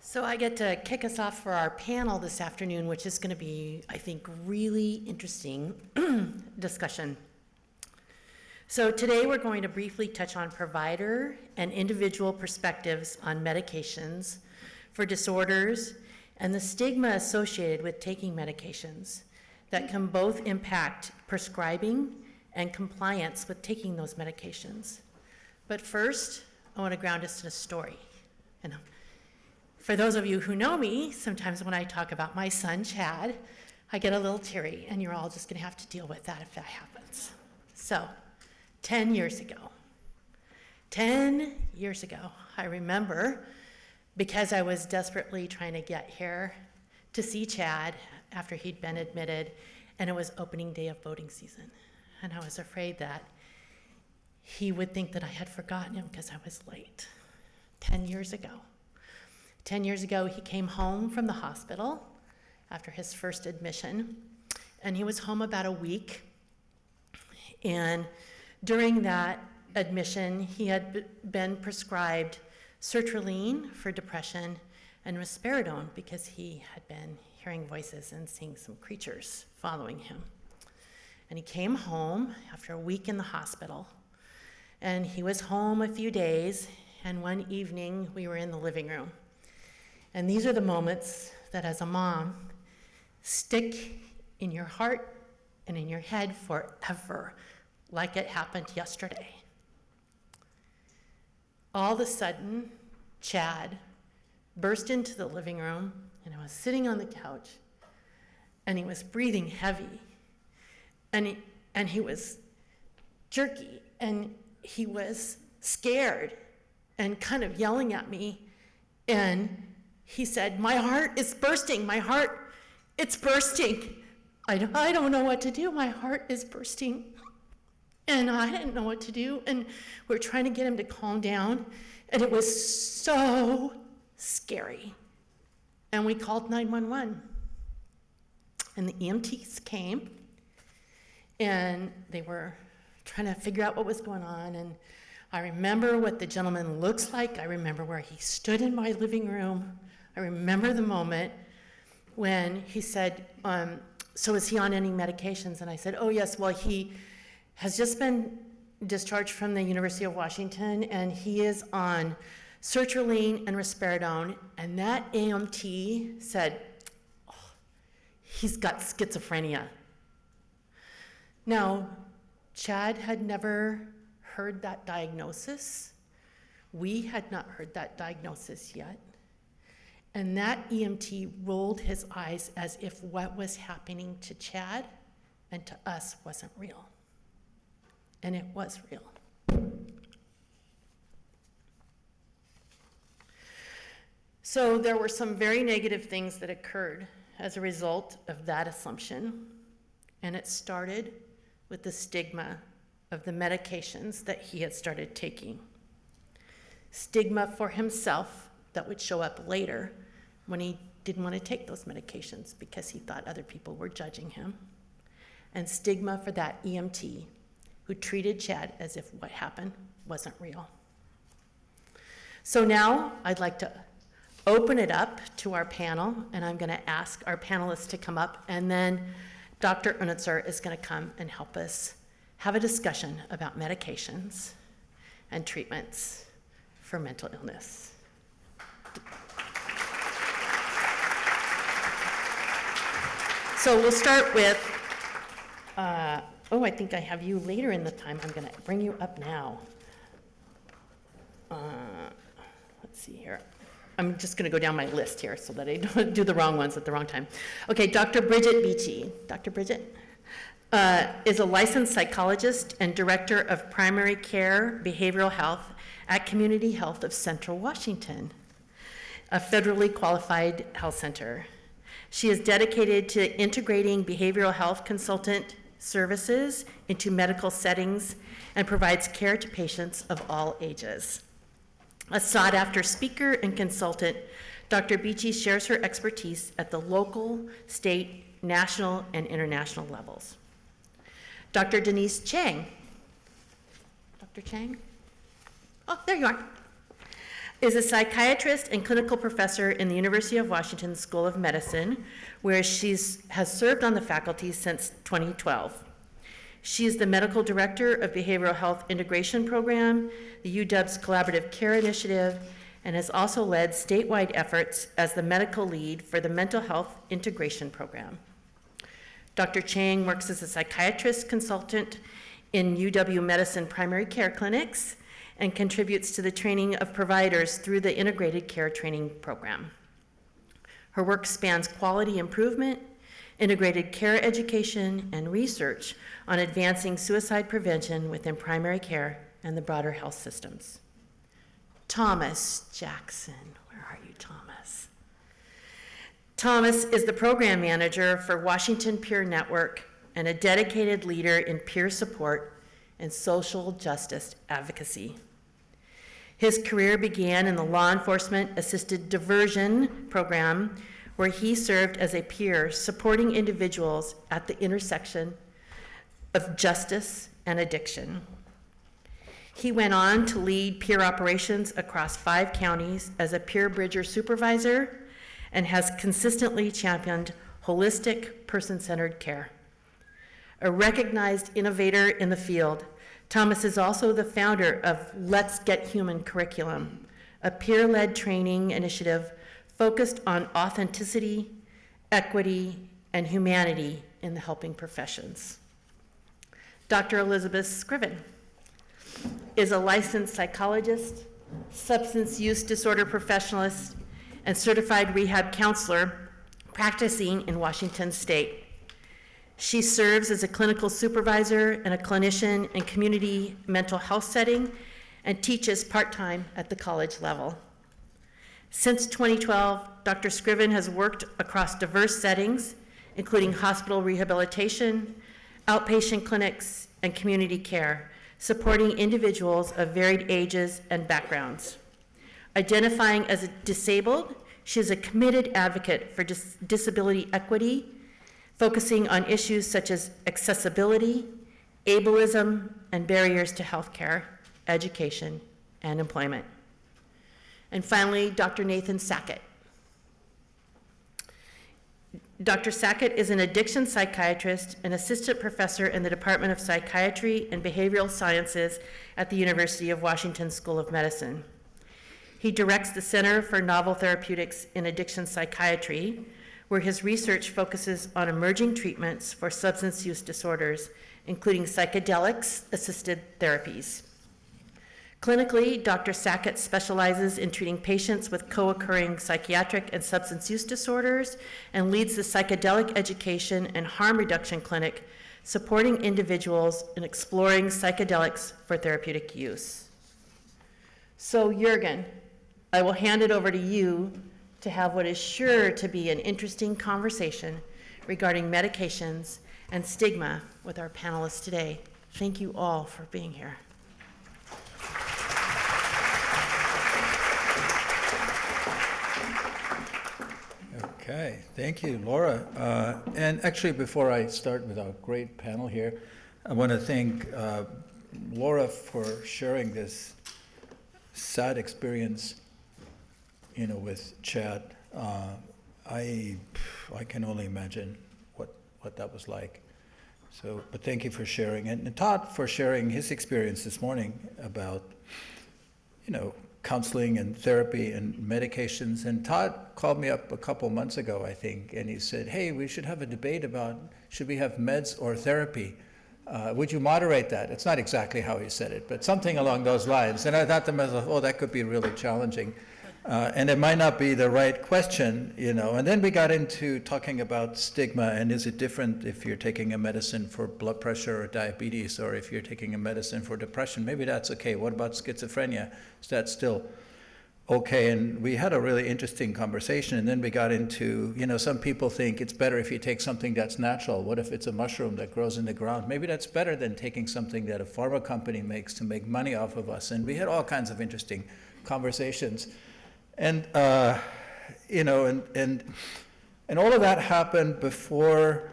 So I get to kick us off for our panel this afternoon, which is going to be, I think, really interesting discussion. So today we're going to briefly touch on provider and individual perspectives on medications for disorders and the stigma associated with taking medications that can both impact prescribing and compliance with taking those medications. But first, I want to ground us in a story. And for those of you who know me, sometimes when I talk about my son, Chad, I get a little teary, and you're all just going to have to deal with that if that happens. So, 10 years ago, I remember, because I was desperately trying to get here to see Chad after he'd been admitted, and it was opening day of voting season. And I was afraid that he would think that I had forgotten him because I was late. 10 years ago. 10 years ago, he came home from the hospital after his first admission, and he was home about a week. And during that admission, he had been prescribed sertraline for depression and risperidone because he had been hearing voices and seeing some creatures following him. And he came home after a week in the hospital, and he was home a few days, and one evening we were in the living room. And these are the moments that, as a mom, stick in your heart and in your head forever, like it happened yesterday. All of a sudden, Chad burst into the living room, and I was sitting on the couch, and he was breathing heavy, and he was jerky, and he was scared and kind of yelling at me, and he said, "My heart is bursting, my heart, it's bursting. I don't know what to do, my heart is bursting." And I didn't know what to do, and we're trying to get him to calm down, and it was so scary. And we called 911, and the EMTs came, and they were trying to figure out what was going on, and I remember what the gentleman looks like. I remember where he stood in my living room. I remember the moment when he said, "So is he on any medications?" And I said, "Oh yes, well he has just been discharged from the University of Washington, and he is on sertraline and risperidone." And that AMT said, "Oh, he's got schizophrenia." Now, Chad had never heard that diagnosis. We had not heard that diagnosis yet. And that EMT rolled his eyes as if what was happening to Chad and to us wasn't real. And it was real. So there were some very negative things that occurred as a result of that assumption. And it started with the stigma of the medications that he had started taking. Stigma for himself that would show up later when he didn't want to take those medications because he thought other people were judging him. And stigma for that EMT who treated Chad as if what happened wasn't real. So now I'd like to open it up to our panel, and I'm going to ask our panelists to come up, and then Dr. Unützer is going to come and help us have a discussion about medications and treatments for mental illness. So we'll start with, I think I have you later in the time. I'm going to bring you up now. Let's see here. I'm just going to go down my list here so that I don't do the wrong ones at the wrong time. Okay, Dr. Bridget Beachy. Dr. Bridget is a licensed psychologist and director of primary care behavioral health at Community Health of Central Washington, a federally qualified health center. She is dedicated to integrating behavioral health consultant services into medical settings and provides care to patients of all ages. A sought-after speaker and consultant, Dr. Beachy shares her expertise at the local, state, national, and international levels. Dr. Denise Chang. Dr. Chang? Oh, there you are. is a psychiatrist and clinical professor in the University of Washington School of Medicine, where she has served on the faculty since 2012. She is the medical director of Behavioral Health Integration Program, the UW's Collaborative Care Initiative, and has also led statewide efforts as the medical lead for the Mental Health Integration Program. Dr. Chang works as a psychiatrist consultant in UW Medicine primary care clinics and contributes to the training of providers through the Integrated Care Training Program. Her work spans quality improvement, integrated care education, and research on advancing suicide prevention within primary care and the broader health systems. Thomas Jackson, where are you, Thomas? Thomas is the program manager for Washington Peer Network and a dedicated leader in peer support and social justice advocacy. His career began in the law enforcement assisted diversion program, where he served as a peer supporting individuals at the intersection of justice and addiction. He went on to lead peer operations across 5 counties as a peer bridger supervisor and has consistently championed holistic, person-centered care. A recognized innovator in the field, Thomas is also the founder of Let's Get Human curriculum, a peer-led training initiative focused on authenticity, equity, and humanity in the helping professions. Dr. Elizabeth Scriven is a licensed psychologist, substance use disorder professionalist, and certified rehab counselor practicing in Washington State. She serves as a clinical supervisor and a clinician in community mental health setting and teaches part-time at the college level. Since 2012, Dr. Scriven has worked across diverse settings, including hospital rehabilitation, outpatient clinics, and community care, supporting individuals of varied ages and backgrounds. Identifying as disabled, she is a committed advocate for disability equity, focusing on issues such as accessibility, ableism, and barriers to healthcare, education, and employment. And finally, Dr. Nathan Sackett. Dr. Sackett is an addiction psychiatrist and assistant professor in the Department of Psychiatry and Behavioral Sciences at the University of Washington School of Medicine. He directs the Center for Novel Therapeutics in Addiction Psychiatry, where his research focuses on emerging treatments for substance use disorders, including psychedelics-assisted therapies. Clinically, Dr. Sackett specializes in treating patients with co-occurring psychiatric and substance use disorders and leads the Psychedelic Education and Harm Reduction Clinic, supporting individuals in exploring psychedelics for therapeutic use. So, Jürgen, I will hand it over to you to have what is sure to be an interesting conversation regarding medications and stigma with our panelists today. Thank you all for being here. Okay, thank you, Laura. And actually, before I start with our great panel here, I want to thank Laura for sharing this sad experience, with Chad. I can only imagine what that was like. So, but thank you for sharing, and Todd for sharing his experience this morning about, counseling and therapy and medications. And Todd called me up a couple months ago, I think, and he said, hey, we should have a debate about should we have meds or therapy. Would you moderate that? It's not exactly how he said it, but something along those lines. And I thought to myself, oh, that could be really challenging. And it might not be the right question, And then we got into talking about stigma, and is it different if you're taking a medicine for blood pressure or diabetes, or if you're taking a medicine for depression? Maybe that's okay. What about schizophrenia? Is that still okay? And we had a really interesting conversation, and then we got into, some people think it's better if you take something that's natural. What if it's a mushroom that grows in the ground? Maybe that's better than taking something that a pharma company makes to make money off of us. And we had all kinds of interesting conversations. And, and all of that happened before,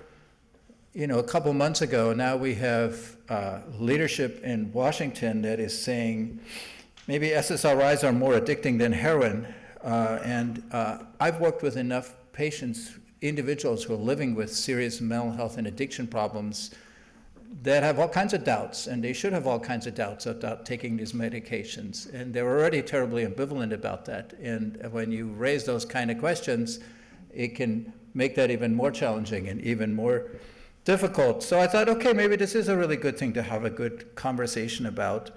a couple months ago. Now we have leadership in Washington that is saying, maybe SSRIs are more addicting than heroin. I've worked with enough patients, individuals who are living with serious mental health and addiction problems that have all kinds of doubts, and they should have all kinds of doubts about taking these medications. And they're already terribly ambivalent about that. And when you raise those kind of questions, it can make that even more challenging and even more difficult. So I thought, okay, maybe this is a really good thing to have a good conversation about.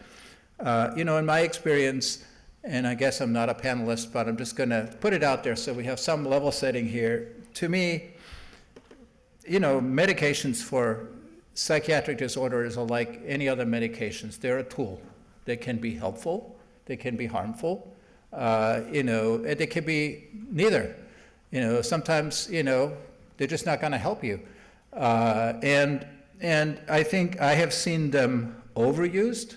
In my experience, and I guess I'm not a panelist, but I'm just going to put it out there so we have some level setting here. To me, medications for psychiatric disorders are like any other medications. They're a tool. They can be helpful. They can be harmful. They can be neither. Sometimes, they're just not going to help you. And I think I have seen them overused.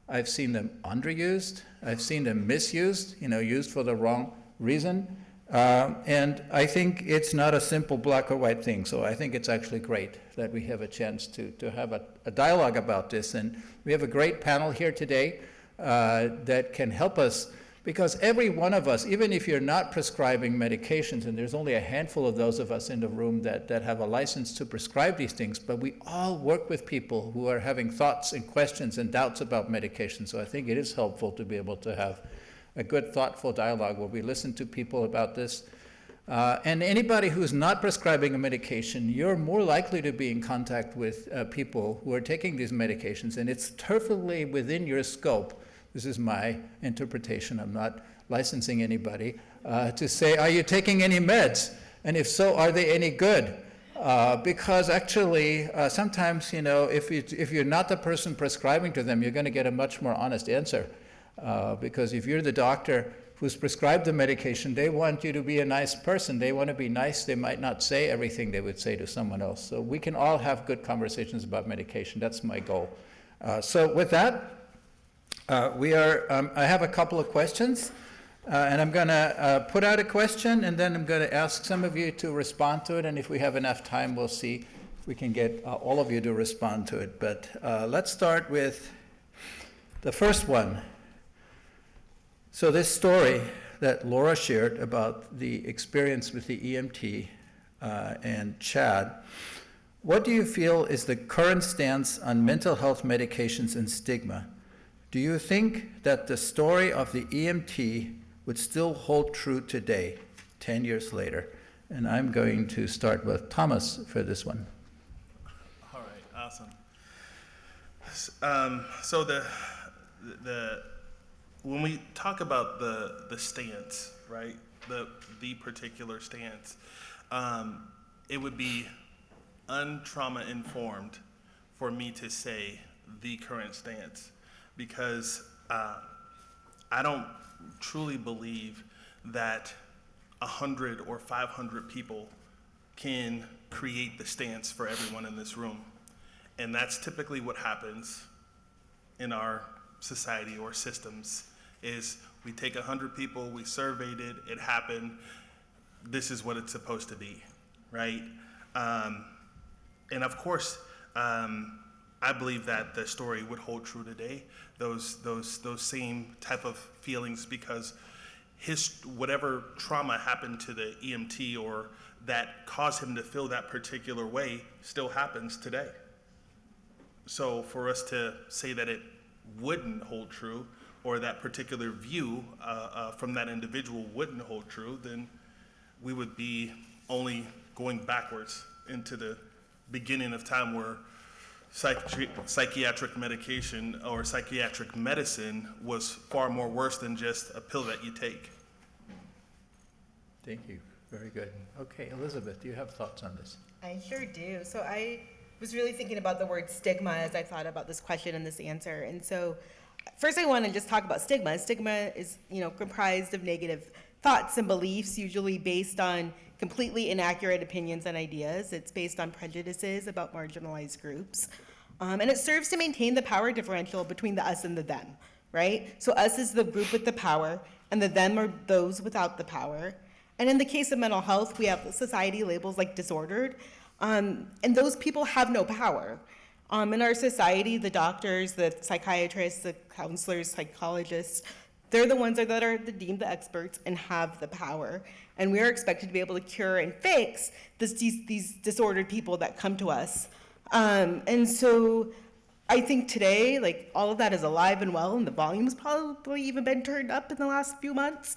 I've seen them underused. I've seen them misused, used for the wrong reason. And I think it's not a simple black or white thing. So I think it's actually great that we have a chance to have a dialogue about this. And we have a great panel here today that can help us, because every one of us, even if you're not prescribing medications, and there's only a handful of those of us in the room that have a license to prescribe these things, but we all work with people who are having thoughts and questions and doubts about medication. So I think it is helpful to be able to have a good, thoughtful dialogue where we listen to people about this. And anybody who's not prescribing a medication, you're more likely to be in contact with people who are taking these medications, and it's perfectly within your scope. This is my interpretation. I'm not licensing anybody to say, are you taking any meds? And if so, are they any good? Because actually, sometimes, if you're not the person prescribing to them, you're going to get a much more honest answer. Because if you're the doctor who's prescribed the medication, they want you to be a nice person. They want to be nice. They might not say everything they would say to someone else. So we can all have good conversations about medication. That's my goal. So with that, I have a couple of questions, and I'm going to put out a question, and then I'm going to ask some of you to respond to it. And if we have enough time, we'll see if we can get all of you to respond to it. But let's start with the first one. So this story that Laura shared about the experience with the EMT and Chad, what do you feel is the current stance on mental health medications and stigma? Do you think that the story of the EMT would still hold true today, 10 years later? And I'm going to start with Thomas for this one. All right, awesome. So when we talk about the stance, right, the particular stance, it would be untrauma informed for me to say the current stance, because I don't truly believe that 100 or 500 people can create the stance for everyone in this room. And that's typically what happens in our society or systems, is we take 100 people, we surveyed it, it happened, this is what it's supposed to be, right? And of course, I believe that the story would hold true today, those same type of feelings, because whatever trauma happened to the EMT or that caused him to feel that particular way still happens today. So for us to say that it wouldn't hold true, or that particular view from that individual wouldn't hold true, then we would be only going backwards into the beginning of time where psychiatric medication or psychiatric medicine was far more worse than just a pill that you take. Thank you. Very good. Okay, Elizabeth, do you have thoughts on this? I sure do. So I was really thinking about the word stigma as I thought about this question and this answer. And so first I want to just talk about stigma. Stigma is, comprised of negative thoughts and beliefs, usually based on completely inaccurate opinions and ideas. It's based on prejudices about marginalized groups. And it serves to maintain the power differential between the us and the them, right? So us is the group with the power, and the them are those without the power. And in the case of mental health, we have society labels like disordered, and those people have no power. In our society, the doctors, the psychiatrists, the counselors, psychologists, they're the ones that are deemed the experts and have the power. And we are expected to be able to cure and fix these disordered people that come to us. And so I think today, like, all of that is alive and well, and the volume's probably even been turned up in the last few months.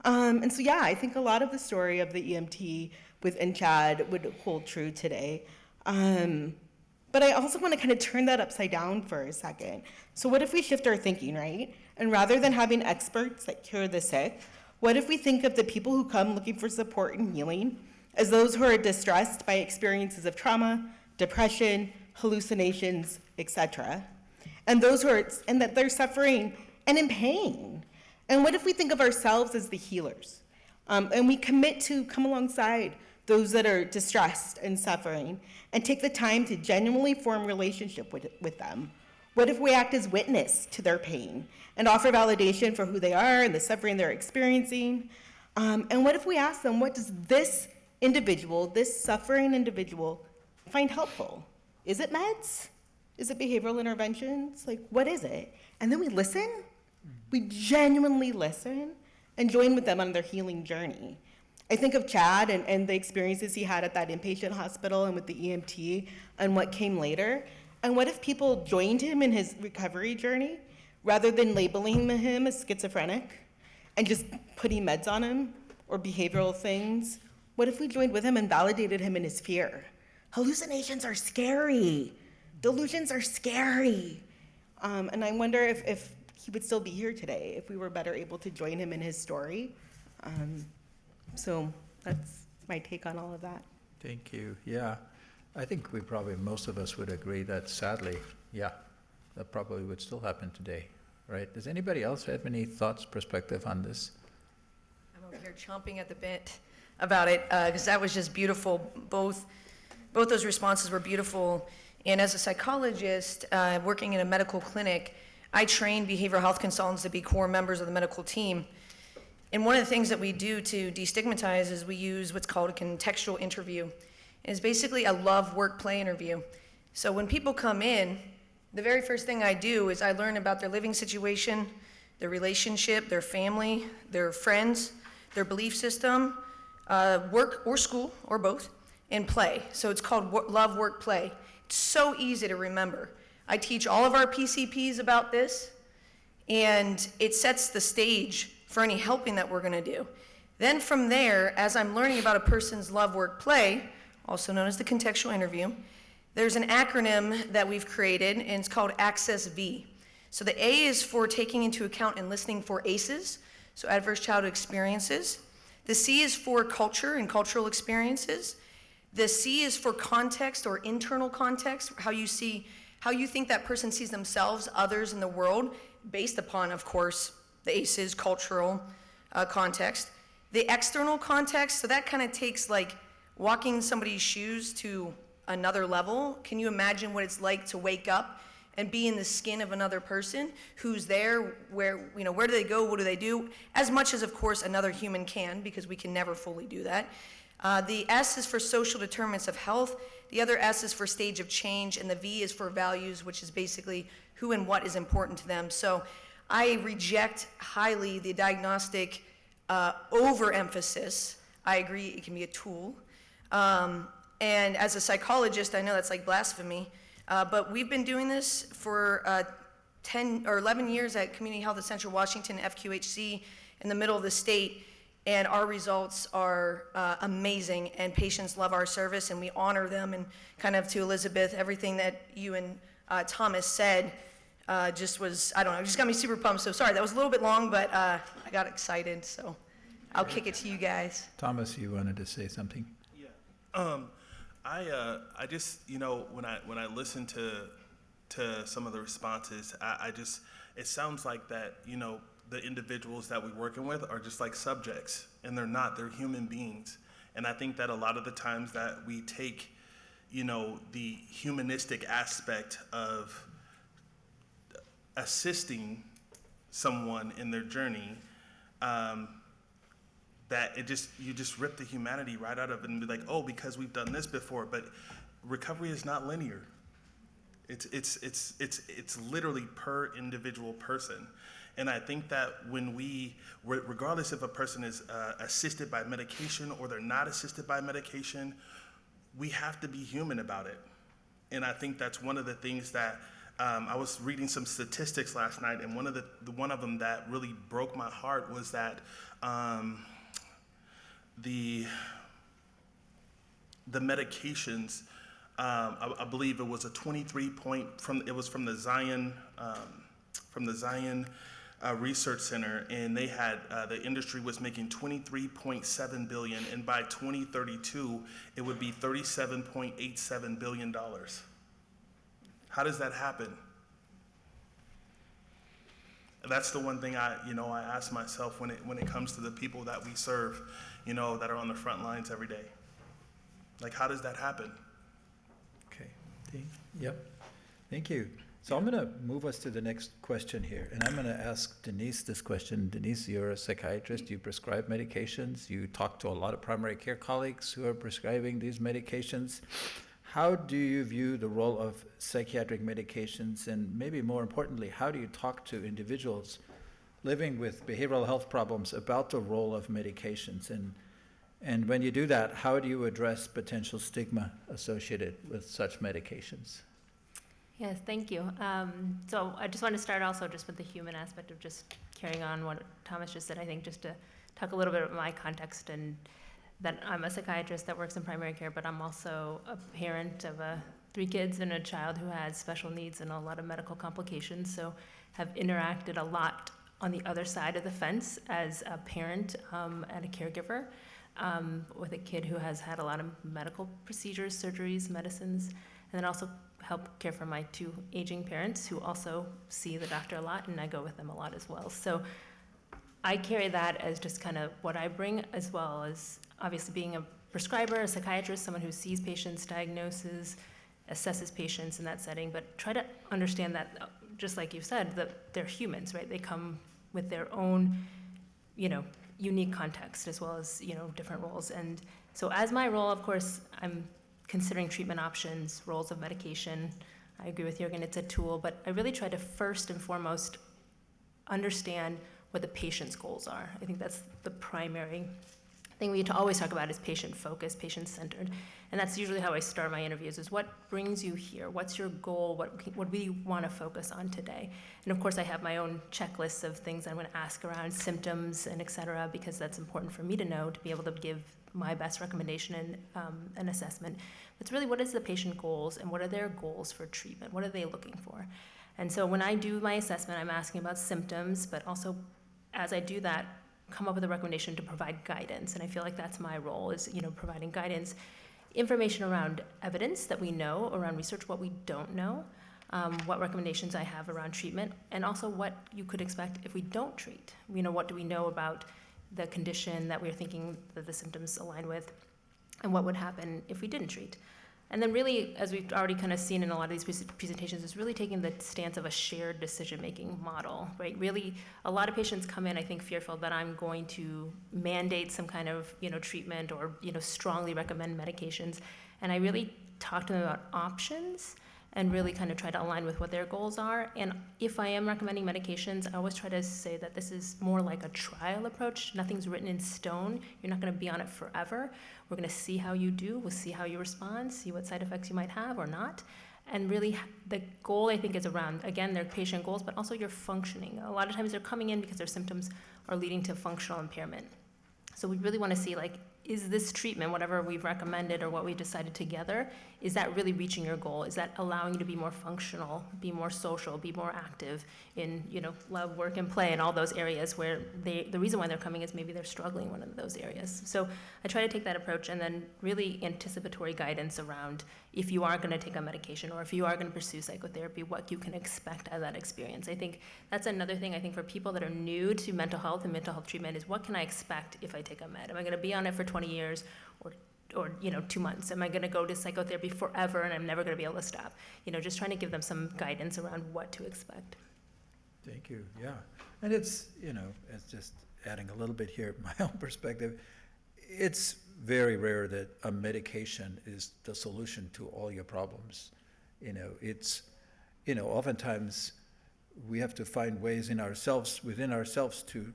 And so, yeah, I think a lot of the story of the EMT within Chad would hold true today. But I also want to kind of turn that upside down for a second. So what if we shift our thinking, right? And rather than having experts that cure the sick, what if we think of the people who come looking for support and healing as those who are distressed by experiences of trauma, depression, hallucinations, etc., and those who are, and that they're suffering and in pain? And what if we think of ourselves as the healers, and we commit to come alongside those that are distressed and suffering, and take the time to genuinely form relationship with them? What if we act as witness to their pain and offer validation for who they are and the suffering they're experiencing? And what if we ask them, what does this individual, this suffering individual, find helpful? Is it meds? Is it behavioral interventions? Like, what is it? And then we listen. We genuinely listen and join with them on their healing journey. I think of Chad and the experiences he had at that inpatient hospital and with the EMT and what came later. And what if people joined him in his recovery journey rather than labeling him as schizophrenic and just putting meds on him or behavioral things? What if we joined with him and validated him in his fear? Hallucinations are scary. Delusions are scary. And I wonder if he would still be here today if we were better able to join him in his story. So that's my take on all of that. Thank you. Yeah, I think most of us would agree that sadly, yeah, that probably would still happen today, right? Does anybody else have any thoughts, perspective on this? I'm over here chomping at the bit about it, because that was just beautiful. Both those responses were beautiful. And as a psychologist working in a medical clinic, I train behavioral health consultants to be core members of the medical team. And one of the things that we do to destigmatize is we use what's called a contextual interview. And it's basically a love, work, play interview. So when people come in, the very first thing I do is I learn about their living situation, their relationship, their family, their friends, their belief system, work or school or both, and play. So it's called love, work, play. It's so easy to remember. I teach all of our PCPs about this, and it sets the stage for any helping that we're going to do. Then from there, as I'm learning about a person's love, work, play, also known as the contextual interview, there's an acronym that we've created, and it's called Access V. So the A is for taking into account and listening for ACEs, so adverse childhood experiences. The C is for culture and cultural experiences. The C is for context or internal context, how you think that person sees themselves, others in the world, based upon, of course, the ACEs, cultural context. The external context, so that kind of takes like walking somebody's shoes to another level. Can you imagine what it's like to wake up and be in the skin of another person who's there, where do they go, what do they do? As much as, of course, another human can, because we can never fully do that. The S is for social determinants of health. The other S is for stage of change, and the V is for values, which is basically who and what is important to them. So I reject highly the diagnostic overemphasis. I agree it can be a tool. And as a psychologist, I know that's like blasphemy, but we've been doing this for 10 or 11 years at Community Health at Central Washington, FQHC, in the middle of the state, and our results are amazing, and patients love our service, and we honor them. And kind of to Elizabeth, everything that you and Thomas said just got me super pumped. So sorry, that was a little bit long, but I got excited, so I'll kick it to you guys. Thomas, you wanted to say something? Yeah. I just, when I listen to some of the responses, it sounds like that, the individuals that we're working with are just like subjects, and they're not, they're human beings. And I think that a lot of the times that we take, the humanistic aspect of assisting someone in their journey, that you just rip the humanity right out of it and be like, oh, because we've done this before. But recovery is not linear. It's literally per individual person. And I think that when regardless if a person is assisted by medication or they're not assisted by medication, we have to be human about it. And I think that's one of the things that I was reading some statistics last night, and one of them that really broke my heart was that the medications, I believe it was a 23 point it was from the Zion Research Center, and they had the industry was making 23.7 billion, and by 2032 it would be 37.87 billion dollars. How does that happen? That's the one thing I ask myself when it comes to the people that we serve, that are on the front lines every day. Like, how does that happen? Okay. Yep. Thank you. So I'm going to move us to the next question here, and I'm going to ask Denise this question. Denise, you're a psychiatrist. You prescribe medications. You talk to a lot of primary care colleagues who are prescribing these medications. How do you view the role of psychiatric medications, and maybe more importantly, how do you talk to individuals living with behavioral health problems about the role of medications? And when you do that, how do you address potential stigma associated with such medications? Yes, thank you. So I just want to start also just with the human aspect of just carrying on what Thomas just said. I think just to talk a little bit about my context, and that I'm a psychiatrist that works in primary care, but I'm also a parent of 3 kids and a child who has special needs and a lot of medical complications. So have interacted a lot on the other side of the fence as a parent and a caregiver with a kid who has had a lot of medical procedures, surgeries, medicines, and then also help care for my 2 aging parents who also see the doctor a lot, and I go with them a lot as well. So I carry that as just kind of what I bring, as well as obviously being a prescriber, a psychiatrist, someone who sees patients, diagnoses, assesses patients in that setting, but try to understand that, just like you said, that they're humans, right? They come with their own, unique context, as well as, different roles. And so as my role, of course, I'm considering treatment options, roles of medication. I agree with Jürgen, it's a tool, but I really try to first and foremost understand what the patient's goals are. I think that's the primary thing we always talk about is patient-focused, patient-centered. And that's usually how I start my interviews, is what brings you here? What's your goal? What do you want to focus on today? And of course, I have my own checklists of things I'm going to ask around symptoms and et cetera, because that's important for me to know to be able to give my best recommendation and an assessment. It's really, what is the patient goals and what are their goals for treatment? What are they looking for? And so when I do my assessment, I'm asking about symptoms, but also as I do that, come up with a recommendation to provide guidance. And I feel like that's my role, is, providing guidance, information around evidence that we know, around research, what we don't know, what recommendations I have around treatment, and also what you could expect if we don't treat. What do we know about the condition that we're thinking that the symptoms align with, and what would happen if we didn't treat. And then really, as we've already kind of seen in a lot of these presentations, is really taking the stance of a shared decision-making model, right? Really, a lot of patients come in, I think, fearful that I'm going to mandate some kind of, treatment or, strongly recommend medications. And I really talk to them about options and really kind of try to align with what their goals are. And if I am recommending medications, I always try to say that this is more like a trial approach. Nothing's written in stone. You're not going to be on it forever. We're going to see how you do. We'll see how you respond, see what side effects you might have or not. And really, the goal, I think, is around, again, their patient goals, but also your functioning. A lot of times they're coming in because their symptoms are leading to functional impairment. So we really want to see, is this treatment, whatever we've recommended or what we decided together, is that really reaching your goal? Is that allowing you to be more functional, be more social, be more active in, love, work, and play, and all those areas where the reason why they're coming is maybe they're struggling in one of those areas. So I try to take that approach, and then really anticipatory guidance around if you are going to take a medication or if you are going to pursue psychotherapy, what you can expect out of that experience. I think that's another thing, I think, for people that are new to mental health and mental health treatment, is what can I expect if I take a med? Am I going to be on it for 20 years or 2 months? Am I going to go to psychotherapy forever and I'm never going to be able to stop? Just trying to give them some guidance around what to expect. Thank you. Yeah. And it's just adding a little bit here, my own perspective. It's very rare that a medication is the solution to all your problems. It's oftentimes we have to find ways within ourselves to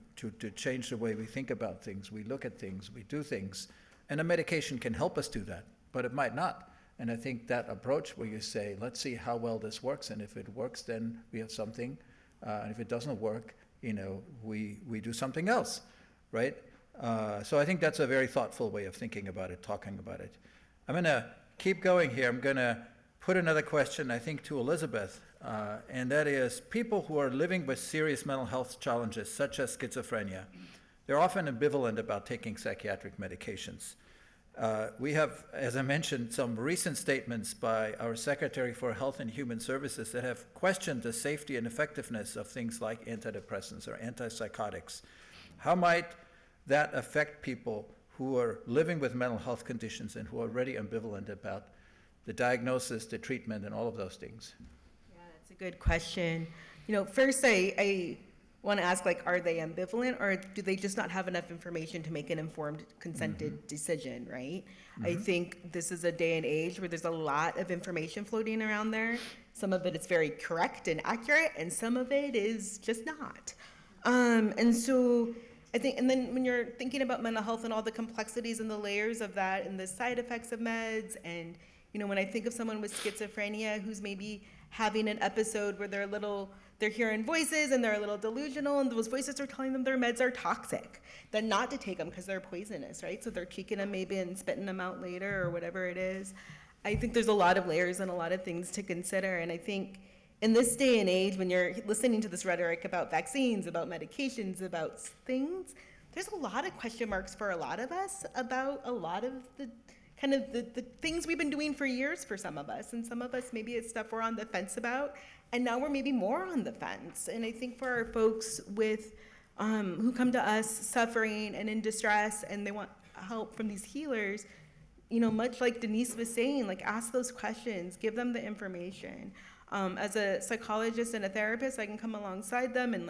change the way we think about things, we look at things, we do things. And a medication can help us do that, but it might not. And I think that approach where you say, let's see how well this works, and if it works, then we have something. And if it doesn't work, we do something else, right? So I think that's a very thoughtful way of thinking about it, talking about it. I'm going to keep going here. I'm going to put another question, I think, to Elizabeth, and that is, people who are living with serious mental health challenges, such as schizophrenia, they're often ambivalent about taking psychiatric medications. We have, as I mentioned, some recent statements by our Secretary for Health and Human Services that have questioned the safety and effectiveness of things like antidepressants or antipsychotics. How might that affect people who are living with mental health conditions and who are already ambivalent about the diagnosis, the treatment, and all of those things? Yeah, that's a good question. First I want to ask, are they ambivalent, or do they just not have enough information to make an informed, consented decision, right? I think this is a day and age where there's a lot of information floating around there. Some of it is very correct and accurate, and some of it is just not. And so I think, and then when you're thinking about mental health and all the complexities and the layers of that and the side effects of meds, and when I think of someone with schizophrenia who's maybe having an episode where they're hearing voices and they're a little delusional, and those voices are telling them their meds are toxic, then not to take them because they're poisonous, right? So they're taking them maybe and spitting them out later or whatever it is. I think there's a lot of layers and a lot of things to consider, and I think in this day and age, when you're listening to this rhetoric about vaccines, about medications, about things, there's a lot of question marks for a lot of us about a lot of the the things we've been doing for years for some of us. And some of us, maybe it's stuff we're on the fence about, and now we're maybe more on the fence. And I think for our folks with who come to us suffering and in distress, and they want help from these healers, much like Denise was saying, ask those questions, give them the information. As a psychologist and a therapist, I can come alongside them and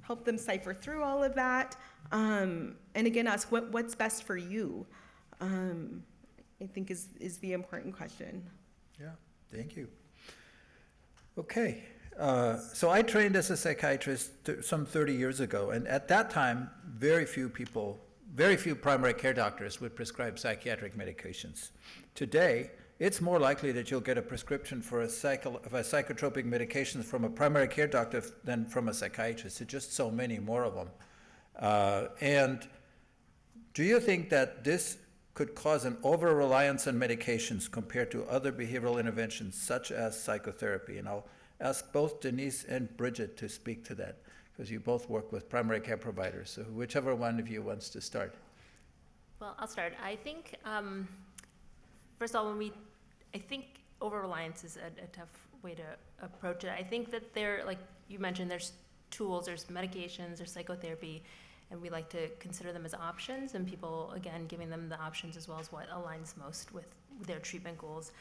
help them cipher through all of that. And again, ask what's best for you. I think is the important question. Yeah, thank you. Okay, so I trained as a psychiatrist some 30 years ago, and at that time, very few primary care doctors would prescribe psychiatric medications. Today, it's more likely that you'll get a prescription for a psychotropic medication from a primary care doctor than from a psychiatrist. There's just so many more of them. And do you think that this could cause an over-reliance on medications compared to other behavioral interventions, such as psychotherapy? And I'll ask both Denise and Bridget to speak to that, because you both work with primary care providers. So whichever one of you wants to start. Well, I'll start. I think, first of all, I think over-reliance is a tough way to approach it. I think that like you mentioned, there's tools, there's medications, there's psychotherapy, and we like to consider them as options, and people, again, giving them the options as well as what aligns most with their treatment goals.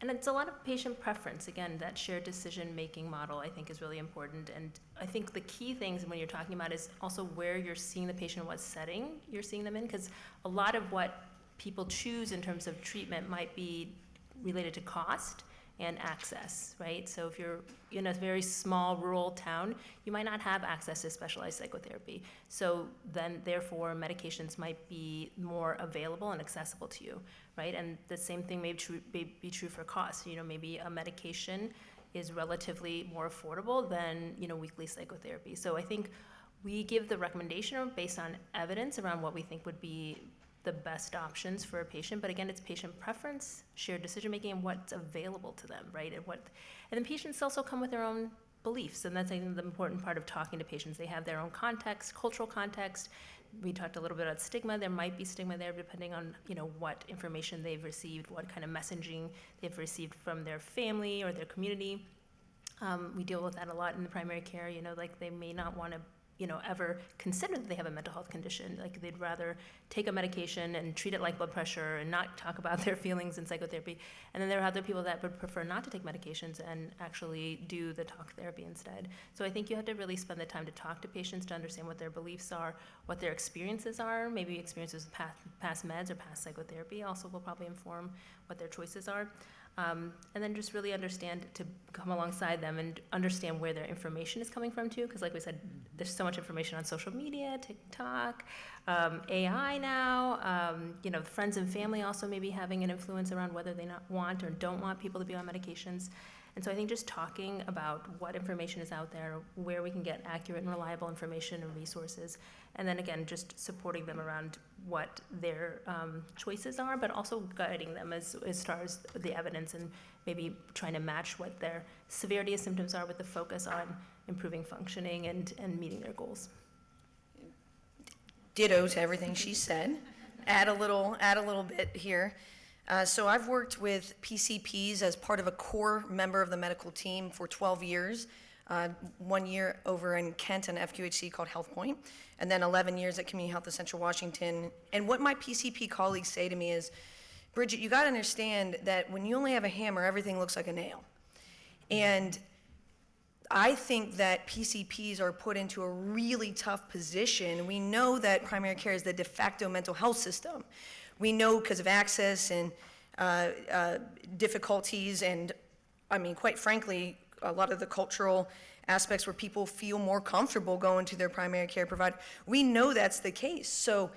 And it's a lot of patient preference. Again, that shared decision-making model, I think, is really important. And I think the key things when you're talking about is also where you're seeing the patient, what setting you're seeing them in, because a lot of what people choose in terms of treatment might be related to cost and access, right? So if you're in a very small rural town, you might not have access to specialized psychotherapy. So then, therefore, medications might be more available and accessible to you, right? And the same thing may be true for cost. Maybe a medication is relatively more affordable than, weekly psychotherapy. So I think we give the recommendation based on evidence around what we think would be the best options for a patient, but again, it's patient preference, shared decision-making, and what's available to them, right? And then patients also come with their own beliefs, and that's, I think, the important part of talking to patients. They have their own context, cultural context. We talked a little bit about stigma. There might be stigma there depending on, what information they've received, what kind of messaging they've received from their family or their community. We deal with that a lot in the primary care, they may not want to ever consider that they have a mental health condition. They'd rather take a medication and treat it like blood pressure and not talk about their feelings in psychotherapy. And then there are other people that would prefer not to take medications and actually do the talk therapy instead. So I think you have to really spend the time to talk to patients to understand what their beliefs are, what their experiences are. Maybe experiences with past meds or past psychotherapy also will probably inform what their choices are. And then just really understand, to come alongside them and understand where their information is coming from too, because like we said, there's so much information on social media, TikTok, AI now, friends and family also maybe having an influence around whether they not want or don't want people to be on medications. And so I think just talking about what information is out there, where we can get accurate and reliable information and resources, and then again, just supporting them around what their choices are, but also guiding them as far as the evidence, and maybe trying to match what their severity of symptoms are with the focus on improving functioning and meeting their goals. Ditto to everything she said. Add a little bit here. So I've worked with PCPs as part of a core member of the medical team for 12 years. 1 year over in Kent, an FQHC called HealthPoint, and then 11 years at Community Health of Central Washington. And what my PCP colleagues say to me is, Bridget, you gotta understand that when you only have a hammer, everything looks like a nail. And I think that PCPs are put into a really tough position. We know that primary care is the de facto mental health system. We know because of access and difficulties and, I mean, quite frankly, a lot of the cultural aspects where people feel more comfortable going to their primary care provider. We know that's the case. So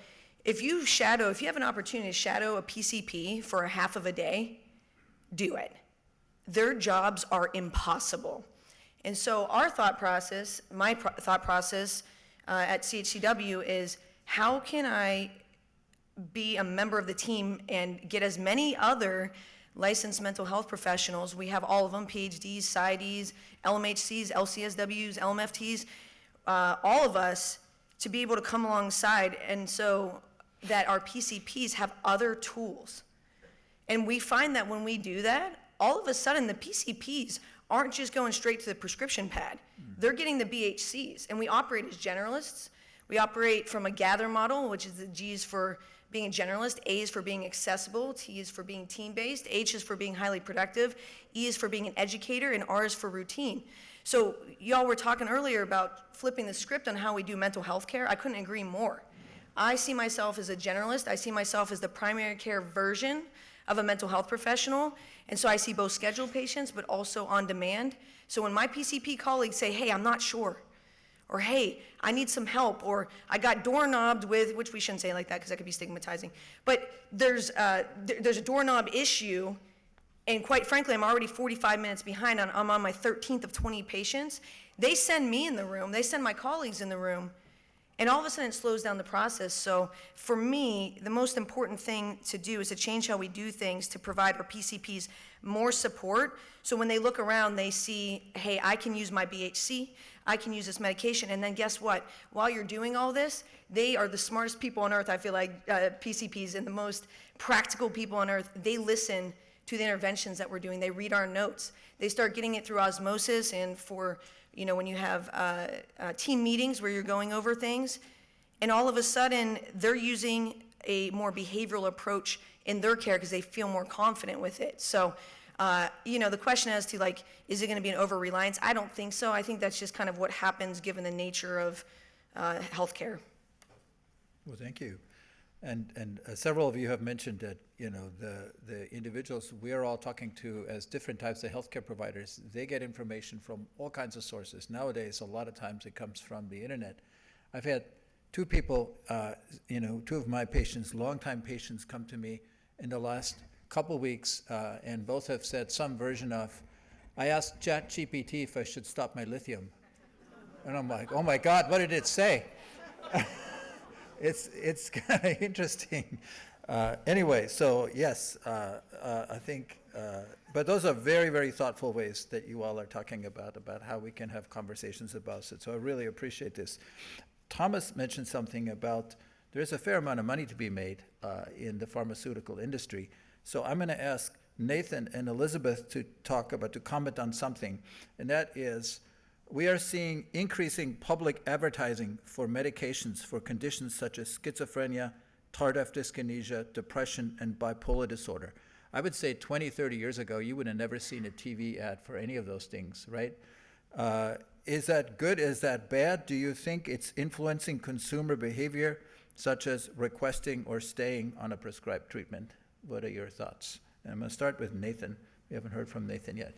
if you have an opportunity to shadow a PCP for a half of a day, do it. Their jobs are impossible. And so our thought process, thought process at CHCW is, how can I be a member of the team and get as many other licensed mental health professionals, we have all of them, PhDs, PsyDs, LMHCs, LCSWs, LMFTs, all of us, to be able to come alongside, and so that our PCPs have other tools. And we find that when we do that, all of a sudden the PCPs aren't just going straight to the prescription pad. They're getting the BHCs, and we operate as generalists. We operate from a gather model, which is the G is for being a generalist, A is for being accessible, T is for being team-based, H is for being highly productive, E is for being an educator, and R is for routine. So y'all were talking earlier about flipping the script on how we do mental health care. I couldn't agree more. I see myself as a generalist. I see myself as the primary care version of a mental health professional. And so I see both scheduled patients, but also on demand. So when my PCP colleagues say, hey, I'm not sure, or hey, I need some help, or I got doorknobbed with, which we shouldn't say like that because that could be stigmatizing, but there's a doorknob issue, and quite frankly, I'm already 45 minutes behind. I'm on my 13th of 20 patients. They send me in the room, they send my colleagues in the room, and all of a sudden it slows down the process. So for me, the most important thing to do is to change how we do things to provide our PCPs more support. So when they look around, they see, hey, I can use my BHC, I can use this medication, and then guess what? While you're doing all this, they are the smartest people on earth, I feel like, PCPs, and the most practical people on earth. They listen to the interventions that we're doing. They read our notes. They start getting it through osmosis, and for, when you have team meetings where you're going over things, and all of a sudden, they're using a more behavioral approach in their care because they feel more confident with it. So, the question as to, like, is it going to be an over-reliance? I don't think so. I think that's just kind of what happens given the nature of healthcare. Well, thank you. And several of you have mentioned that, the individuals we are all talking to as different types of healthcare providers, they get information from all kinds of sources. Nowadays, a lot of times it comes from the internet. I've had two people, two of my patients, longtime patients, come to me in the last couple weeks, and both have said some version of, I asked ChatGPT if I should stop my lithium. And I'm like, oh my God, what did it say? It's kind of interesting. Anyway, so yes, I think, but those are very, very thoughtful ways that you all are talking about how we can have conversations about it. So I really appreciate this. Thomas mentioned something about there's a fair amount of money to be made in the pharmaceutical industry. So I'm going to ask Nathan and Elizabeth to comment on something, and that is, we are seeing increasing public advertising for medications for conditions such as schizophrenia, tardive dyskinesia, depression, and bipolar disorder. I would say 20, 30 years ago, you would have never seen a TV ad for any of those things, right? Is that good? Is that bad? Do you think it's influencing consumer behavior, such as requesting or staying on a prescribed treatment? What are your thoughts? And I'm going to start with Nathan, We haven't heard from Nathan yet.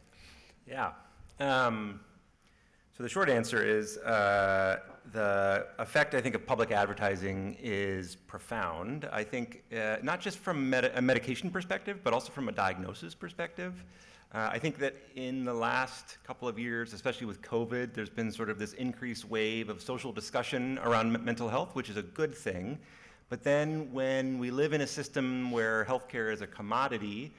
Yeah. So the short answer is the effect, I think, of public advertising is profound. I think not just from a medication perspective, but also from a diagnosis perspective. I think that in the last couple of years, especially with COVID, there's been sort of this increased wave of social discussion around mental health, which is a good thing. But then when we live in a system where healthcare is a commodity,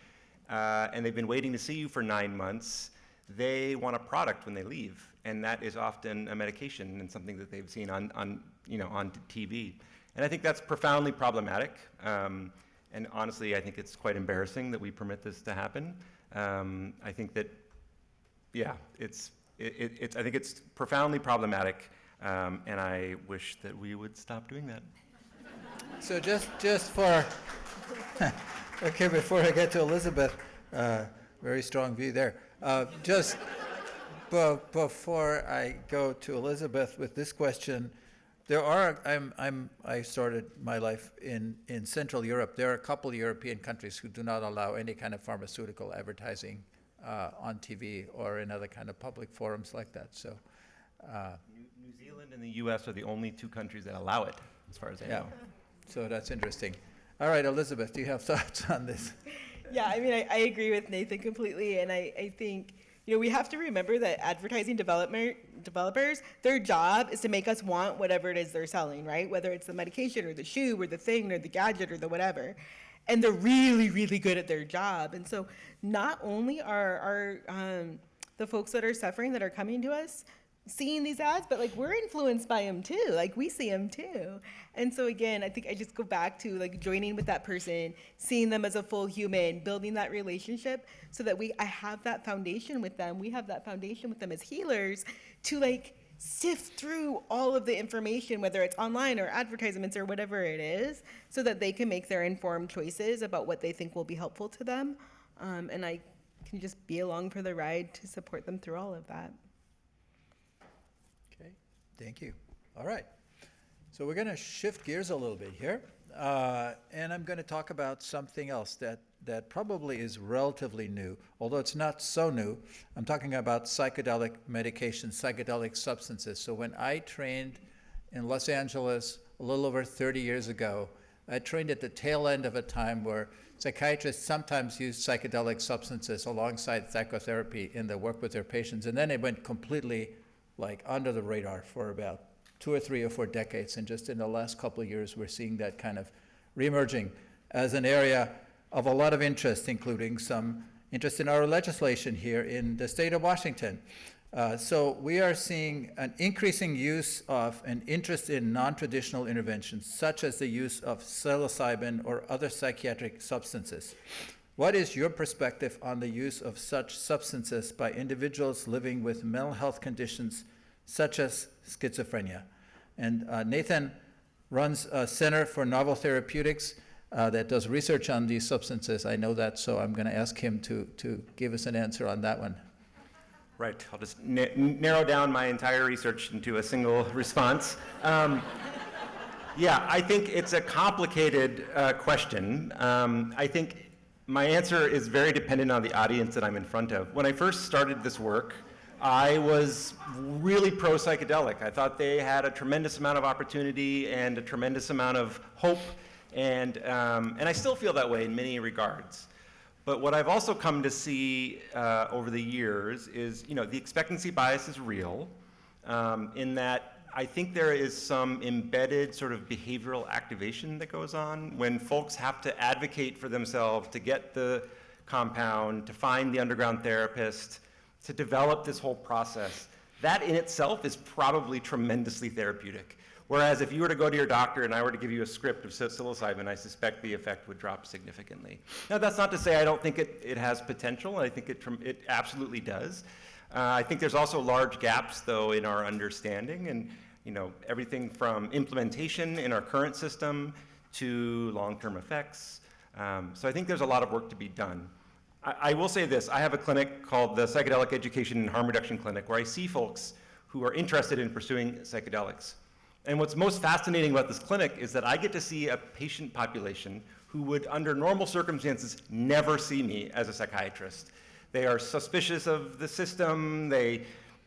and they've been waiting to see you for 9 months, they want a product when they leave. And that is often a medication and something that they've seen on TV. And I think that's profoundly problematic. And honestly, I think it's quite embarrassing that we permit this to happen. I think that, yeah, I think it's profoundly problematic, and I wish that we would stop doing that. So just for, okay, before I get to Elizabeth, very strong view there. Just before I go to Elizabeth with this question, I started my life in Central Europe. There are a couple European countries who do not allow any kind of pharmaceutical advertising on TV or in other kind of public forums like that. So, New Zealand and the U.S. are the only two countries that allow it, as far as I know. So that's interesting. All right, Elizabeth, do you have thoughts on this? Yeah, I mean, I agree with Nathan completely, and I think, you know, we have to remember that advertising developers, their job is to make us want whatever it is they're selling, right? Whether it's the medication or the shoe or the thing or the gadget or the whatever. And they're really, really good at their job. And so not only are the folks that are suffering that are coming to us seeing these ads, but like we're influenced by them too. Like we see them too. And so again, I think I just go back to like joining with that person, seeing them as a full human, building that relationship so that I have that foundation with them. We have that foundation with them as healers to like sift through all of the information, whether it's online or advertisements or whatever it is, so that they can make their informed choices about what they think will be helpful to them. And I can just be along for the ride to support them through all of that. Okay, thank you. All right. So we're going to shift gears a little bit here, and I'm going to talk about something else that probably is relatively new, although it's not so new. I'm talking about psychedelic medications, psychedelic substances. So when I trained in Los Angeles a little over 30 years ago, I trained at the tail end of a time where psychiatrists sometimes used psychedelic substances alongside psychotherapy in their work with their patients, and then it went completely like under the radar for about 2 or 3 or 4 decades, and just in the last couple of years, we're seeing that kind of reemerging as an area of a lot of interest, including some interest in our legislation here in the state of Washington. So we are seeing an increasing use of and interest in non-traditional interventions, such as the use of psilocybin or other psychiatric substances. What is your perspective on the use of such substances by individuals living with mental health conditions such as schizophrenia? And Nathan runs a Center for Novel Therapeutics that does research on these substances. I know that, so I'm going to ask him to give us an answer on that one. Right, I'll just narrow down my entire research into a single response. Yeah, I think it's a complicated question. I think my answer is very dependent on the audience that I'm in front of. When I first started this work, I was really pro-psychedelic. I thought they had a tremendous amount of opportunity and a tremendous amount of hope, and I still feel that way in many regards. But what I've also come to see over the years is, you know, the expectancy bias is real, in that I think there is some embedded sort of behavioral activation that goes on when folks have to advocate for themselves to get the compound, to find the underground therapist, to develop this whole process. That in itself is probably tremendously therapeutic. Whereas if you were to go to your doctor and I were to give you a script of psilocybin, I suspect the effect would drop significantly. Now, that's not to say I don't think it has potential. I think it absolutely does. I think there's also large gaps, though, in our understanding, and you know, everything from implementation in our current system to long-term effects. So I think there's a lot of work to be done. I will say this, I have a clinic called the Psychedelic Education and Harm Reduction Clinic, where I see folks who are interested in pursuing psychedelics. And what's most fascinating about this clinic is that I get to see a patient population who would, under normal circumstances, never see me as a psychiatrist. They are suspicious of the system. They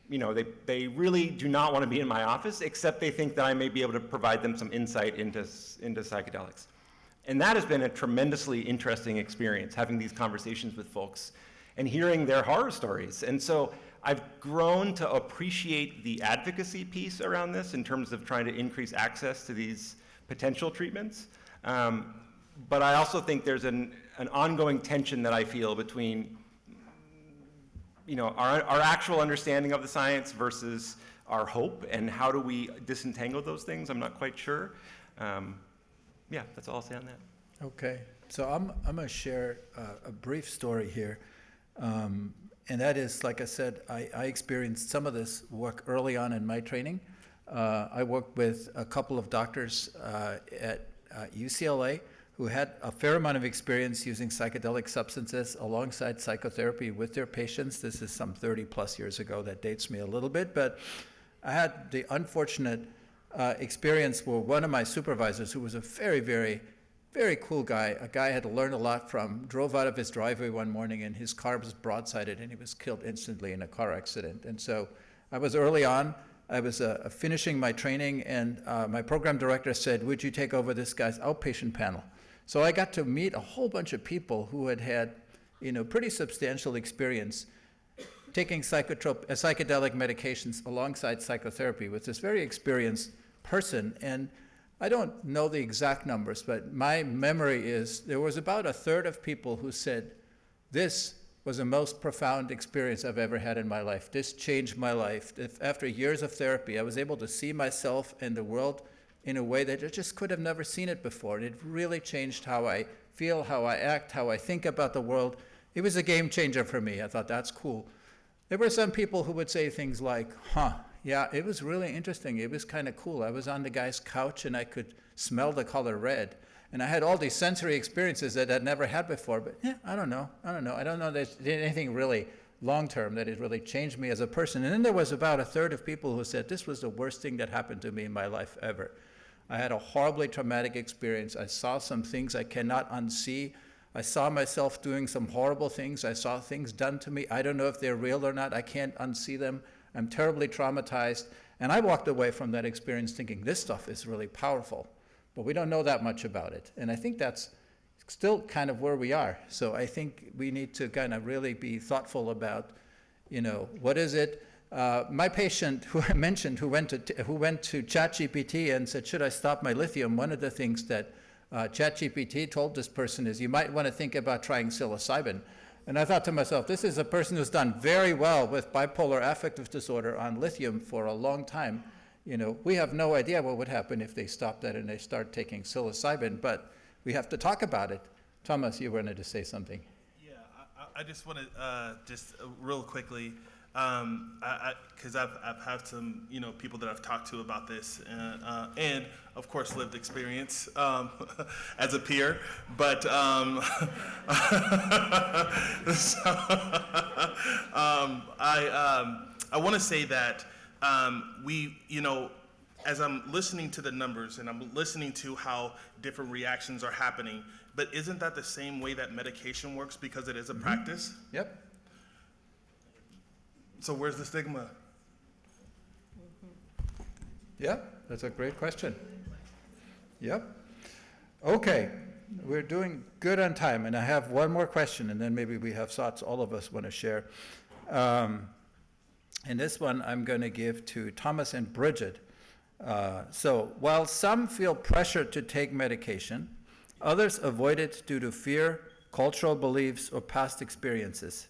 really do not want to be in my office, except they think that I may be able to provide them some insight into psychedelics. And that has been a tremendously interesting experience, having these conversations with folks and hearing their horror stories. And so I've grown to appreciate the advocacy piece around this in terms of trying to increase access to these potential treatments. But I also think there's an ongoing tension that I feel between our actual understanding of the science versus our hope, and how do we disentangle those things? I'm not quite sure. Yeah, that's all I'll say on that. Okay, so I'm going to share a brief story here. And that is, like I said, I experienced some of this work early on in my training. I worked with a couple of doctors at UCLA who had a fair amount of experience using psychedelic substances alongside psychotherapy with their patients. This is some 30 plus years ago. That dates me a little bit, but I had the unfortunate experience where one of my supervisors, who was a very, very, very cool guy, a guy I had learned a lot from, drove out of his driveway one morning and his car was broadsided and he was killed instantly in a car accident. And so I was early on, I was finishing my training, and my program director said, would you take over this guy's outpatient panel? So I got to meet a whole bunch of people who had pretty substantial experience taking psychedelic medications alongside psychotherapy with this very experienced person. And I don't know the exact numbers, but my memory is there was about a third of people who said, this was the most profound experience I've ever had in my life. This changed my life. After years of therapy, I was able to see myself and the world in a way that I just could have never seen it before. And it really changed how I feel, how I act, how I think about the world. It was a game changer for me. I thought, that's cool. There were some people who would say things like, yeah, it was really interesting. It was kind of cool. I was on the guy's couch and I could smell the color red. And I had all these sensory experiences that I'd never had before. But yeah, I don't know. I don't know there's anything really long-term that has really changed me as a person. And then there was about a third of people who said, this was the worst thing that happened to me in my life ever. I had a horribly traumatic experience. I saw some things I cannot unsee. I saw myself doing some horrible things. I saw things done to me. I don't know if they're real or not. I can't unsee them. I'm terribly traumatized. And I walked away from that experience thinking, this stuff is really powerful, but we don't know that much about it. And I think that's still kind of where we are. So I think we need to kind of really be thoughtful about, what is it? My patient who I mentioned, who went to ChatGPT and said, should I stop my lithium? One of the things that ChatGPT told this person is, you might want to think about trying psilocybin. And I thought to myself, this is a person who's done very well with bipolar affective disorder on lithium for a long time. We have no idea what would happen if they stop that and they start taking psilocybin, but we have to talk about it. Thomas, you wanted to say something. Yeah, I just want to real quickly, because I've had some people that I've talked to about this, and of course lived experience as a peer. But so, I want to say that we as I'm listening to the numbers and I'm listening to how different reactions are happening, but isn't that the same way that medication works because it is a practice? Yep. So where's the stigma? Yeah, that's a great question. Yep. Okay, we're doing good on time, and I have one more question, and then maybe we have thoughts all of us want to share. And this one I'm going to give to Thomas and Bridget. So while some feel pressure to take medication, others avoid it due to fear, cultural beliefs, or past experiences.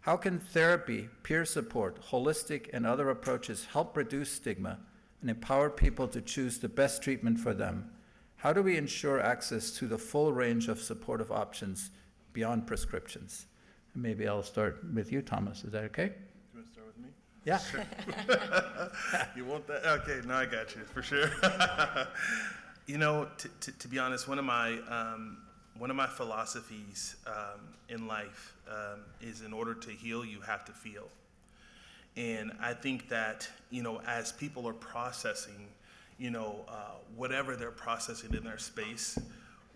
How can therapy, peer support, holistic, and other approaches help reduce stigma and empower people to choose the best treatment for them? How do we ensure access to the full range of supportive options beyond prescriptions? And maybe I'll start with you, Thomas. Is that okay? You want to start with me? Yeah. Sure. You want that? Okay, now I got you, for sure. To be honest, one of my philosophies in life is, in order to heal, you have to feel. And I think that, as people are processing, whatever they're processing in their space,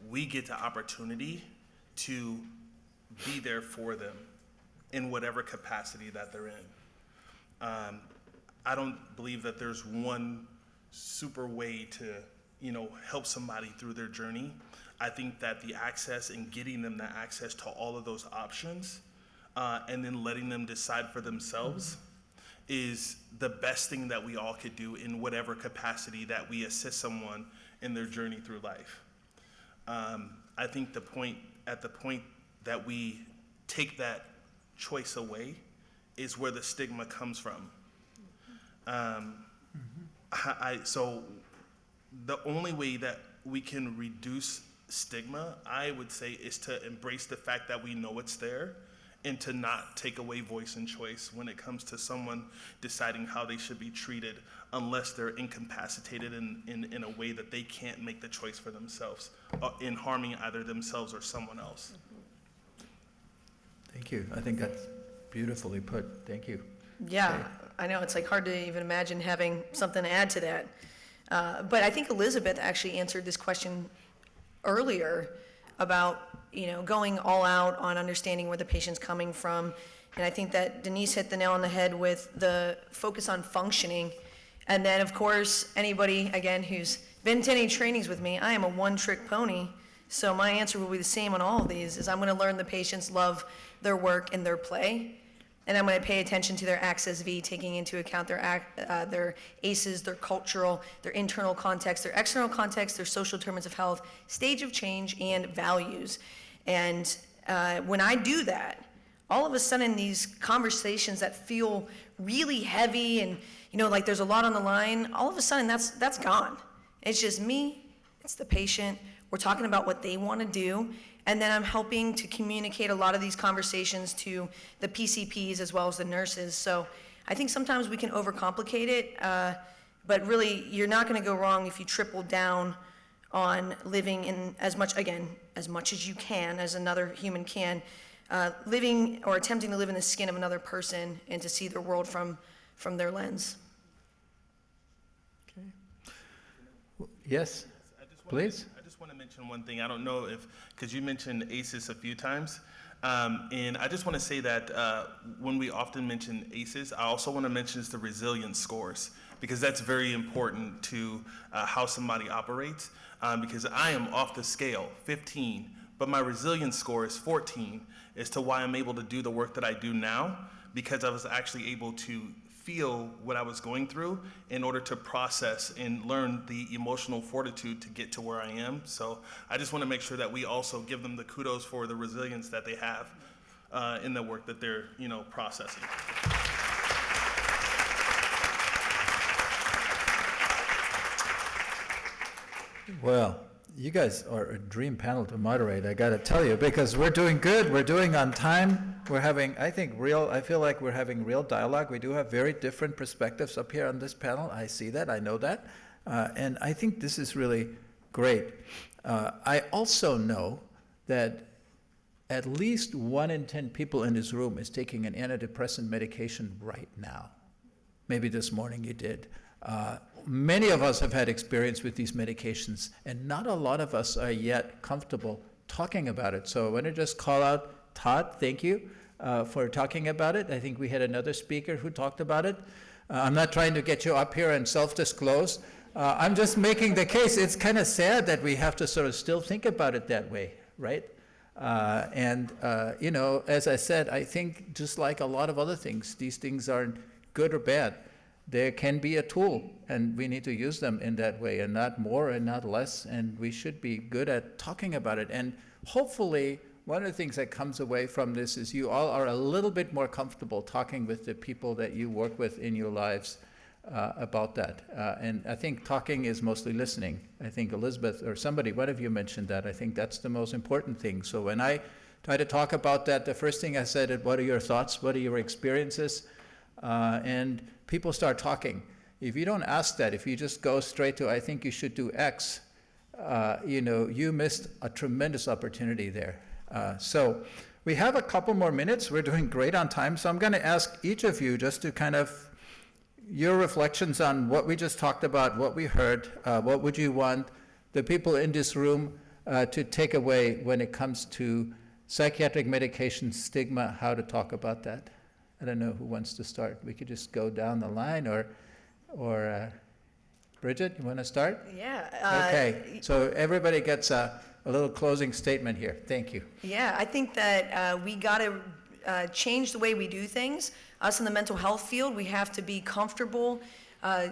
we get the opportunity to be there for them in whatever capacity that they're in. I don't believe that there's one super way to, help somebody through their journey. I think that the access and getting them the access to all of those options, and then letting them decide for themselves is the best thing that we all could do in whatever capacity that we assist someone in their journey through life. I think the point that we take that choice away is where the stigma comes from. So the only way that we can reduce stigma, I would say, is to embrace the fact that we know it's there and to not take away voice and choice when it comes to someone deciding how they should be treated unless they're incapacitated in a way that they can't make the choice for themselves, in harming either themselves or someone else. Thank you. I think that's beautifully put. Thank you. Yeah, Okay. I know, it's like hard to even imagine having something to add to that. But I think Elizabeth actually answered this question earlier about, going all out on understanding where the patient's coming from. And I think that Denise hit the nail on the head with the focus on functioning. And then, of course, anybody, again, who's been to any trainings with me, I am a one-trick pony. So my answer will be the same on all of these, is I'm going to learn the patients love their work and their play. And I'm going to pay attention to their Access V, taking into account their ACEs, their cultural, their internal context, their external context, their social determinants of health, stage of change, and values. And when I do that, all of a sudden these conversations that feel really heavy and, like there's a lot on the line, all of a sudden that's gone. It's just me, it's the patient. We're talking about what they want to do. And then I'm helping to communicate a lot of these conversations to the PCPs as well as the nurses. So I think sometimes we can overcomplicate it, but really you're not going to go wrong if you triple down on living in as much as you can, as another human can, living or attempting to live in the skin of another person and to see their world from their lens. Yes, please. I just want to mention one thing. I don't know because you mentioned ACEs a few times. And I just want to say that when we often mention ACEs, I also want to mention the resilience scores, because that's very important to how somebody operates. Because I am off the scale, 15, but my resilience score is 14 as to why I'm able to do the work that I do now, because I was actually able to feel what I was going through in order to process and learn the emotional fortitude to get to where I am. So I just want to make sure that we also give them the kudos for the resilience that they have in the work that they're, processing. Well, you guys are a dream panel to moderate, I gotta tell you, because we're doing good, we're doing on time, we're having, I feel like we're having real dialogue. We do have very different perspectives up here on this panel. I see that, I know that, and I think this is really great. I also know that at least 1 in 10 people in this room is taking an antidepressant medication right now. Maybe this morning you did. Many of us have had experience with these medications, and not a lot of us are yet comfortable talking about it. So I want to just call out Todd, thank you for talking about it. I think we had another speaker who talked about it. I'm not trying to get you up here and self-disclose. I'm just making the case. It's kind of sad that we have to sort of still think about it that way, right? As I said, I think just like a lot of other things, these things aren't good or bad. There can be a tool, and we need to use them in that way, and not more and not less, and we should be good at talking about it. And hopefully, one of the things that comes away from this is you all are a little bit more comfortable talking with the people that you work with in your lives about that. And I think talking is mostly listening. I think Elizabeth or somebody, one of you mentioned that. I think that's the most important thing. So when I try to talk about that, the first thing I said is, what are your thoughts? What are your experiences? And people start talking. If you don't ask that, if you just go straight to, I think you should do X, you missed a tremendous opportunity there. So we have a couple more minutes. We're doing great on time. So I'm going to ask each of you just to kind of, your reflections on what we just talked about, what we heard, what would you want the people in this room to take away when it comes to psychiatric medication stigma, how to talk about that. I don't know who wants to start. We could just go down the line, or Bridget, you want to start? Yeah. Okay, so everybody gets a little closing statement here. Thank you. Yeah, I think that we got to change the way we do things. Us in the mental health field, we have to be comfortable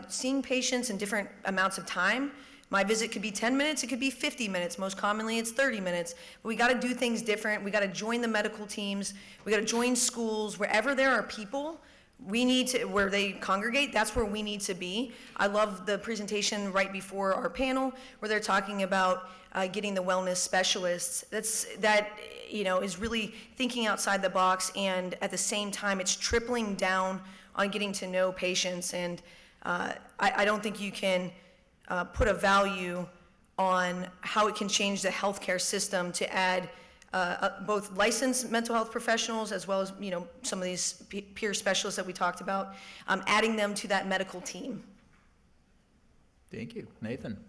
seeing patients in different amounts of time. My visit could be 10 minutes, it could be 50 minutes. Most commonly, it's 30 minutes. But we got to do things different. We got to join the medical teams. We got to join schools. Wherever there are people, we need to, where they congregate, that's where we need to be. I love the presentation right before our panel where they're talking about getting the wellness specialists. That is really thinking outside the box, and at the same time, it's tripling down on getting to know patients. And I don't think you can put a value on how it can change the healthcare system to add both licensed mental health professionals as well as some of these peer specialists that we talked about, adding them to that medical team. Thank you. Nathan?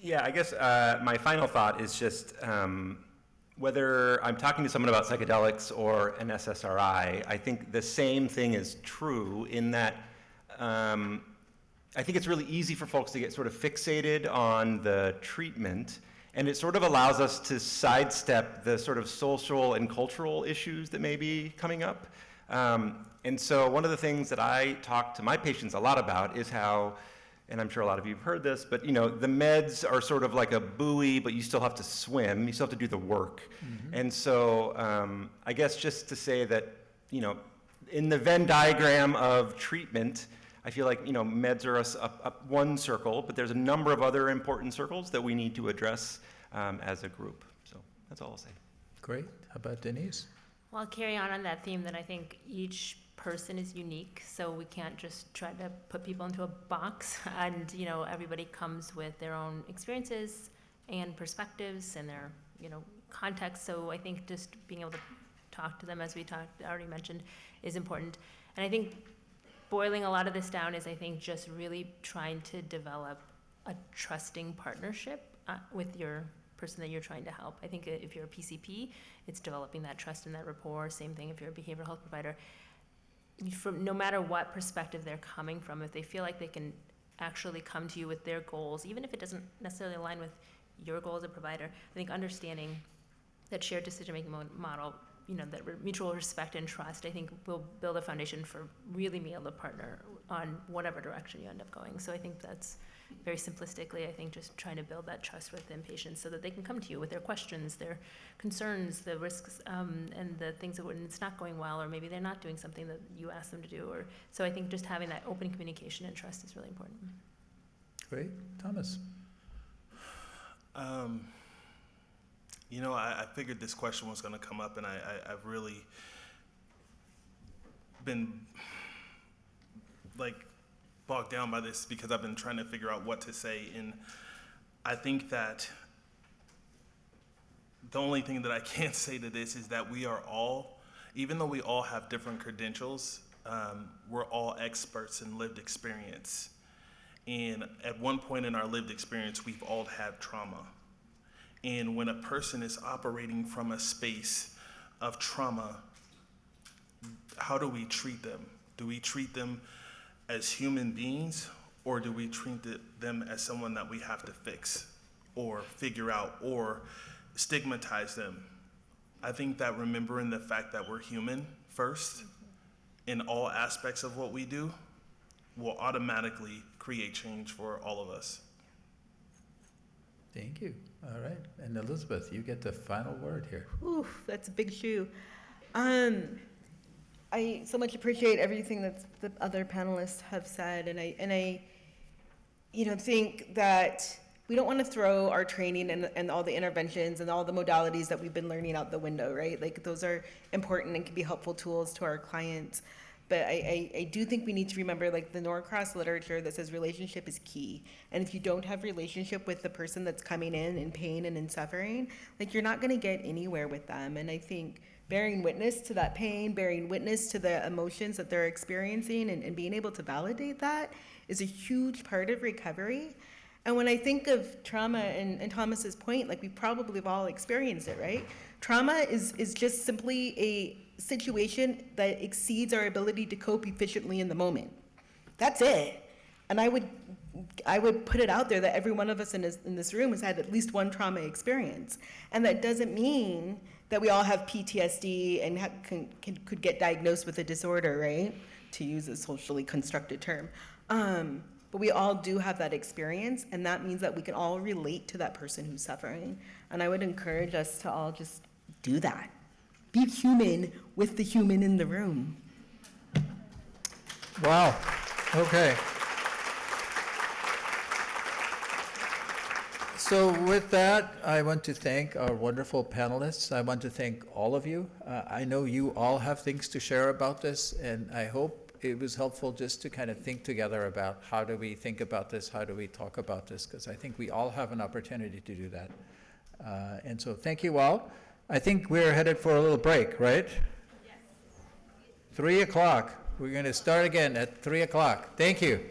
Yeah, I guess my final thought is just whether I'm talking to someone about psychedelics or an SSRI, I think the same thing is true in that I think it's really easy for folks to get sort of fixated on the treatment, and it sort of allows us to sidestep the sort of social and cultural issues that may be coming up. And so one of the things that I talk to my patients a lot about is how, and I'm sure a lot of you have heard this, but the meds are sort of like a buoy, but you still have to swim, you still have to do the work. Mm-hmm. And so I guess just to say that, in the Venn diagram of treatment, I feel like, meds are one circle, but there's a number of other important circles that we need to address as a group. So that's all I'll say. Great. How about Denise? Well, I'll carry on that theme that I think each person is unique, so we can't just try to put people into a box, and everybody comes with their own experiences and perspectives and their context. So I think just being able to talk to them, as we already mentioned, is important. And I think boiling a lot of this down is, I think, just really trying to develop a trusting partnership with your person that you're trying to help. I think if you're a PCP, it's developing that trust and that rapport. Same thing if you're a behavioral health provider. From no matter what perspective they're coming from, if they feel like they can actually come to you with their goals, even if it doesn't necessarily align with your goal as a provider, I think understanding that shared decision-making model, that mutual respect and trust, I think will build a foundation for really being able to partner on whatever direction you end up going. So I think that's very simplistically, I think just trying to build that trust within patients so that they can come to you with their questions, their concerns, the risks, and the things that when it's not going well, or maybe they're not doing something that you ask them to do. So I think just having that open communication and trust is really important. Great. Thomas? I figured this question was going to come up, and I've really been bogged down by this because I've been trying to figure out what to say. And I think that the only thing that I can say to this is that we are all, even though we all have different credentials, we're all experts in lived experience. And at one point in our lived experience, we've all had trauma. And when a person is operating from a space of trauma, how do we treat them? Do we treat them as human beings, or do we treat them as someone that we have to fix or figure out or stigmatize them? I think that remembering the fact that we're human first in all aspects of what we do will automatically create change for all of us. Thank you. All right. And Elizabeth, you get the final word here. Ooh, that's a big shoe. I so much appreciate everything that the other panelists have said, and I think that we don't want to throw our training and all the interventions and all the modalities that we've been learning out the window, right? Those are important and can be helpful tools to our clients. But I do think we need to remember the Norcross literature that says relationship is key. And if you don't have relationship with the person that's coming in pain and in suffering, you're not going to get anywhere with them. And I think bearing witness to that pain, bearing witness to the emotions that they're experiencing and being able to validate that is a huge part of recovery. And when I think of trauma and Thomas's point, like we probably have all experienced it, right? Trauma is just simply a situation that exceeds our ability to cope efficiently in the moment. That's it. And I would put it out there that every one of us in this room has had at least one trauma experience. And that doesn't mean that we all have PTSD and could get diagnosed with a disorder, right? To use a socially constructed term. But we all do have that experience, and that means that we can all relate to that person who's suffering. And I would encourage us to all just do that. Be human with the human in the room. Wow, okay. So with that, I want to thank our wonderful panelists. I want to thank all of you. I know you all have things to share about this, and I hope it was helpful just to kind of think together about how do we think about this, how do we talk about this, because I think we all have an opportunity to do that. And so thank you all. I think we're headed for a little break, right? Yes. 3 o'clock. We're going to start again at 3 o'clock. Thank you.